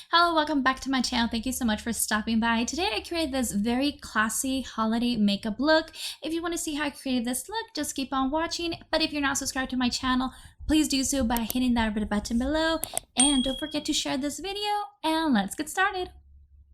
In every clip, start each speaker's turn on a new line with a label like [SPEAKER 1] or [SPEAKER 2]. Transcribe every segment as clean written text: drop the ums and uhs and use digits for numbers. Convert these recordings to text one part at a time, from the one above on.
[SPEAKER 1] Hello, welcome back to my channel. Thank you so much for stopping by. Today I created this very classy holiday makeup look. If you want to see how I created this look, just keep on watching. But if you're not subscribed to my channel, please do so by hitting that red button below. And don't forget to share this video, and let's get started.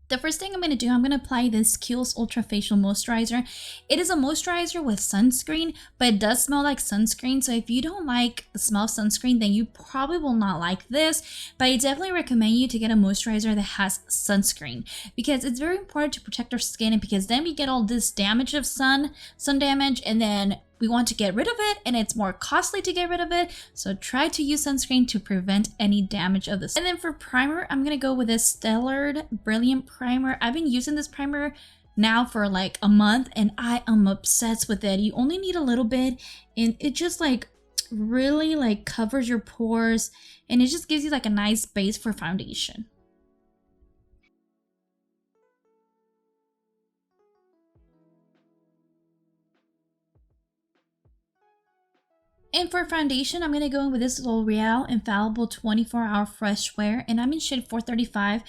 [SPEAKER 1] The first thing I'm going to do, I'm going to apply this Kiehl's Ultra Facial Moisturizer. It is a moisturizer with sunscreen, but it does smell like sunscreen. So if you don't like the smell of sunscreen, then you probably will not like this. But I definitely recommend you to get a moisturizer that has sunscreen, because it's very important to protect our skin, and because then we get all this damage of sun damage, and then we want to get rid of it, and it's more costly to get rid of it. So try to use sunscreen to prevent any damage of this. And then for primer, I'm gonna go with this Stellar Brilliant Primer. I've been using this primer now for like a month, and I am obsessed with it. You only need a little bit, and it just like really like covers your pores, and it just gives you like a nice base for foundation. And for foundation, I'm going to go in with this L'Oreal Infallible 24-Hour Fresh Wear, and I'm in shade 435.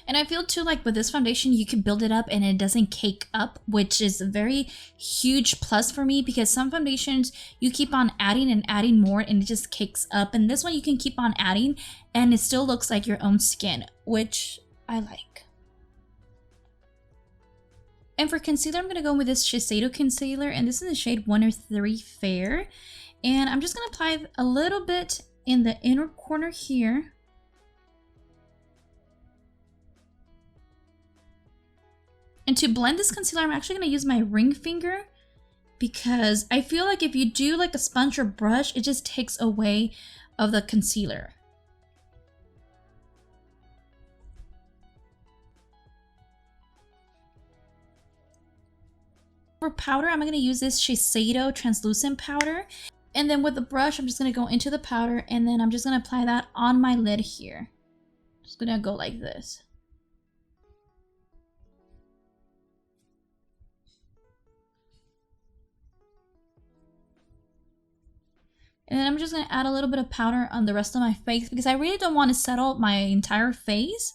[SPEAKER 1] And I feel too like with this foundation, you can build it up and it doesn't cake up, which is a very huge plus for me, because some foundations you keep on adding and adding more and it just cakes up. And this one you can keep on adding and it still looks like your own skin, which I like. And for concealer, I'm going to go with this Shiseido concealer, and this is the shade 103 Fair. And I'm just going to apply a little bit in the inner corner here. And to blend this concealer, I'm actually going to use my ring finger, because I feel like if you do like a sponge or brush, it just takes away of the concealer. For powder, I'm going to use this Shiseido translucent powder. And then with the brush, I'm just going to go into the powder, and then I'm just going to apply that on my lid here. Just going to go like this. And then I'm just going to add a little bit of powder on the rest of my face, because I really don't want to settle my entire face,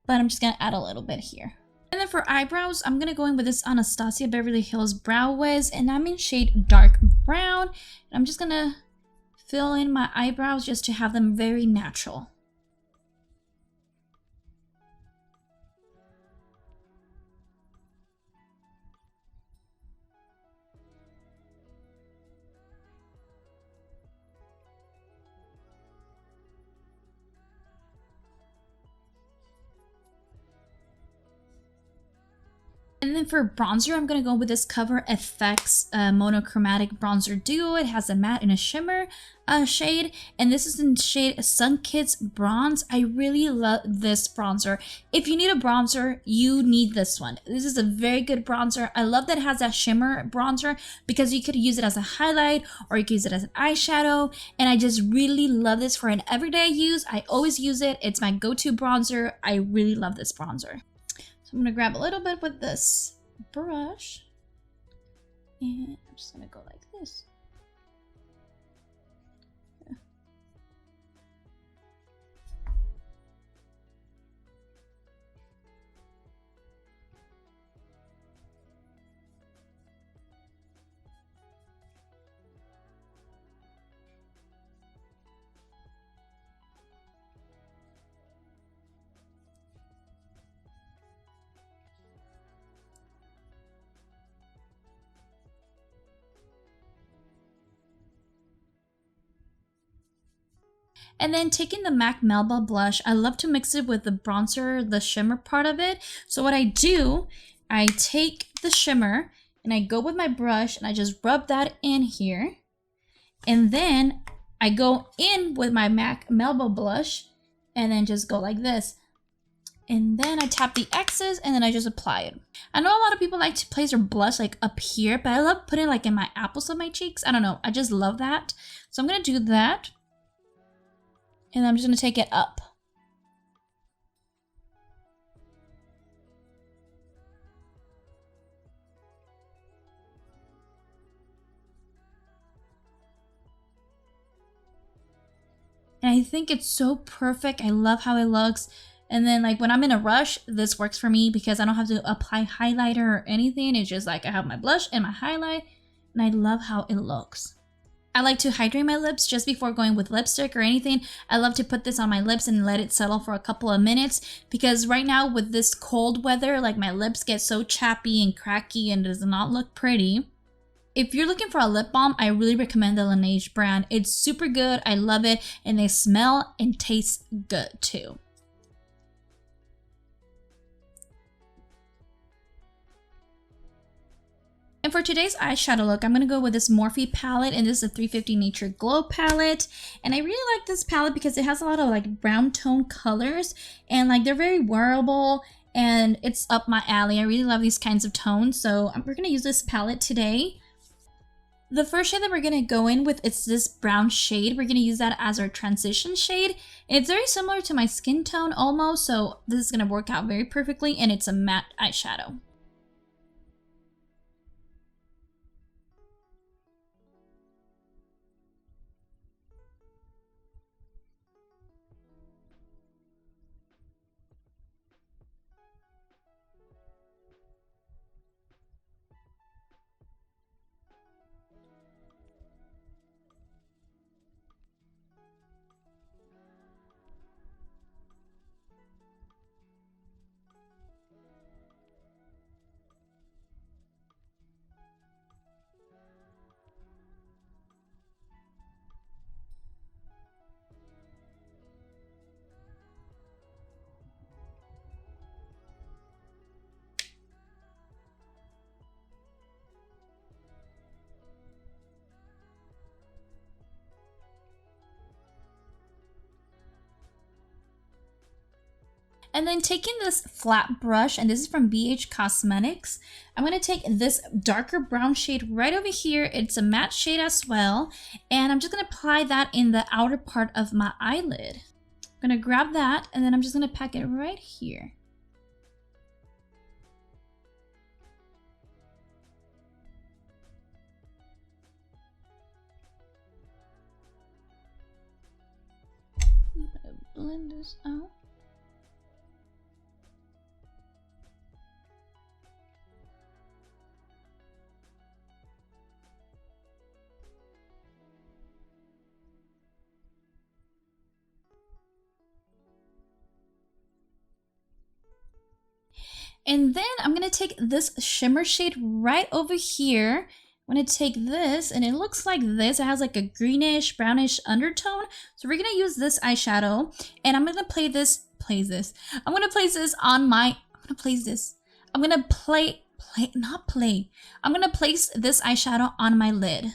[SPEAKER 1] but I'm just going to add a little bit here. And then for eyebrows, I'm going to go in with this Anastasia Beverly Hills Brow Wiz, and I'm in shade dark brown. And I'm just going to fill in my eyebrows just to have them very natural. And then for bronzer, I'm going to go with this Cover FX Monochromatic Bronzer Duo. It has a matte and a shimmer shade, and this is in shade Sun Kids Bronze. I really love this bronzer. If you need a bronzer, you need this one. This is a very good bronzer. I love that it has that shimmer bronzer, because you could use it as a highlight or you could use it as an eyeshadow, and I just really love this for an everyday use. I always use it. It's my go-to bronzer. I really love this bronzer. So I'm going to grab a little bit with this brush, and I'm just going to go like this. And then taking the MAC Melba blush, I love to mix it with the bronzer, the shimmer part of it. So what I do, I take the shimmer and I go with my brush and I just rub that in here. And then I go in with my MAC Melba blush and then just go like this. And then I tap the X's and then I just apply it. I know a lot of people like to place their blush like up here, but I love putting it like in my apples of my cheeks. I don't know, I just love that. So I'm gonna do that. And I'm just gonna take it up. And I think it's so perfect. I love how it looks. And then like when I'm in a rush, this works for me because I don't have to apply highlighter or anything. It's just like I have my blush and my highlight and I love how it looks. I like to hydrate my lips just before going with lipstick or anything. I love to put this on my lips and let it settle for a couple of minutes because right now with this cold weather, like my lips get so chappy and cracky and does not look pretty. If you're looking for a lip balm, I really recommend the Laneige brand. It's super good. I love it. And they smell and taste good too. And for today's eyeshadow look, I'm going to go with this Morphe palette. And this is a 350 Nature Glow palette. And I really like this palette because it has a lot of like brown tone colors. And like they're very wearable. And it's up my alley. I really love these kinds of tones. So we're going to use this palette today. The first shade that we're going to go in with is this brown shade. We're going to use that as our transition shade. And it's very similar to my skin tone almost, so this is going to work out very perfectly, and it's a matte eyeshadow. And then taking this flat brush, and this is from BH Cosmetics, I'm going to take this darker brown shade right over here. It's a matte shade as well. And I'm just going to apply that in the outer part of my eyelid. I'm going to grab that, and then I'm just going to pack it right here. I'm going to blend this out. And then I'm going to take this shimmer shade right over here. I'm going to take this, and it looks like this. It has like a greenish, brownish undertone. So we're going to use this eyeshadow, and I'm going to I'm going to place this on my, I'm going to place this eyeshadow on my lid. And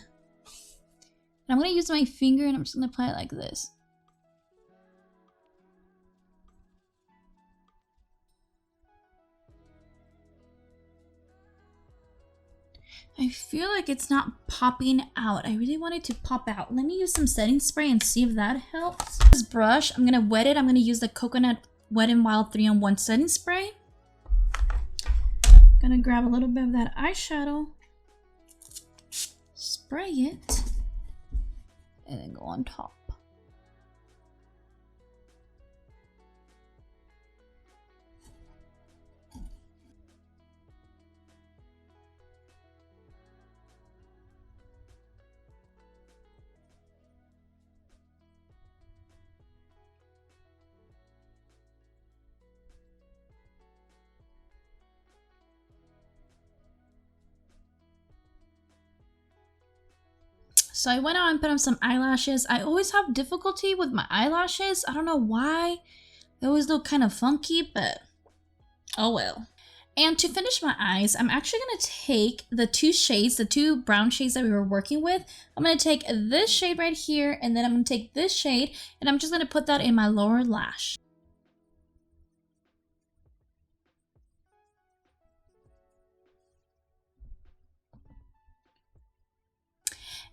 [SPEAKER 1] I'm going to use my finger, and I'm just going to apply it like this. I feel like it's not popping out. I really want it to pop out. Let me use some setting spray and see if that helps. This brush, I'm going to wet it. I'm going to use the Coconut Wet n Wild 3-in-1 setting spray. I'm going to grab a little bit of that eyeshadow, spray it, and then go on top. So I went out and put on some eyelashes. I always have difficulty with my eyelashes. I don't know why. They always look kind of funky, but oh well. And to finish my eyes, I'm actually going to take the two brown shades that we were working with. I'm going to take this shade right here, and then I'm going to take this shade, and I'm just going to put that in my lower lash.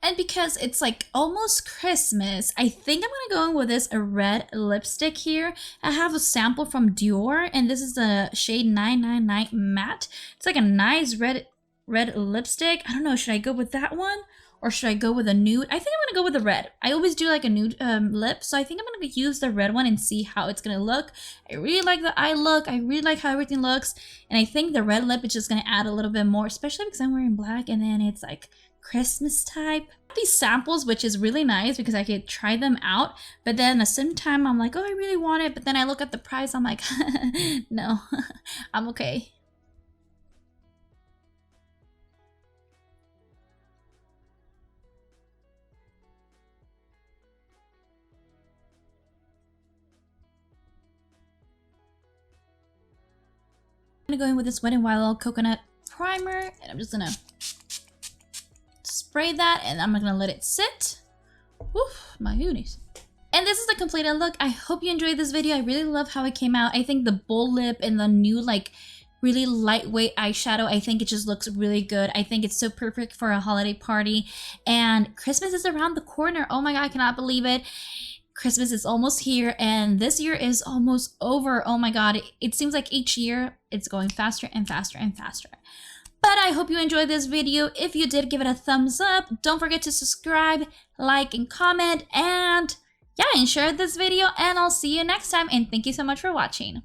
[SPEAKER 1] And because it's like almost Christmas, I think I'm gonna go in with this a red lipstick here. I have a sample from Dior, and this is the shade 999 Matte. It's like a nice red lipstick. I don't know, should I go with that one? Or should I go with a nude? I think I'm gonna go with the red. I always do like a nude lip, so I think I'm gonna use the red one and see how it's gonna look. I really like the eye look. I really like how everything looks. And I think the red lip is just gonna add a little bit more, especially because I'm wearing black and then it's like Christmas type. These samples, which is really nice because I could try them out, but then at the same time I'm like, oh, I really want it, but then I look at the price, I'm like, no, I'm okay. I'm gonna go in with this Wet n Wild coconut primer, and I'm just gonna spray that, and I'm gonna let it sit. Oof, my goodness. And this is the completed look. I hope you enjoyed this video. I really love how it came out. I think the bold lip and the new like really lightweight eyeshadow, I think it just looks really good. I think it's so perfect for a holiday party. And Christmas is around the corner. Oh my God, I cannot believe it. Christmas is almost here, and this year is almost over. Oh my God, it seems like each year it's going faster and faster and faster. But I hope you enjoyed this video. If you did, give it a thumbs up. Don't forget to subscribe, like, and comment, and yeah, and share this video, and I'll see you next time, and thank you so much for watching.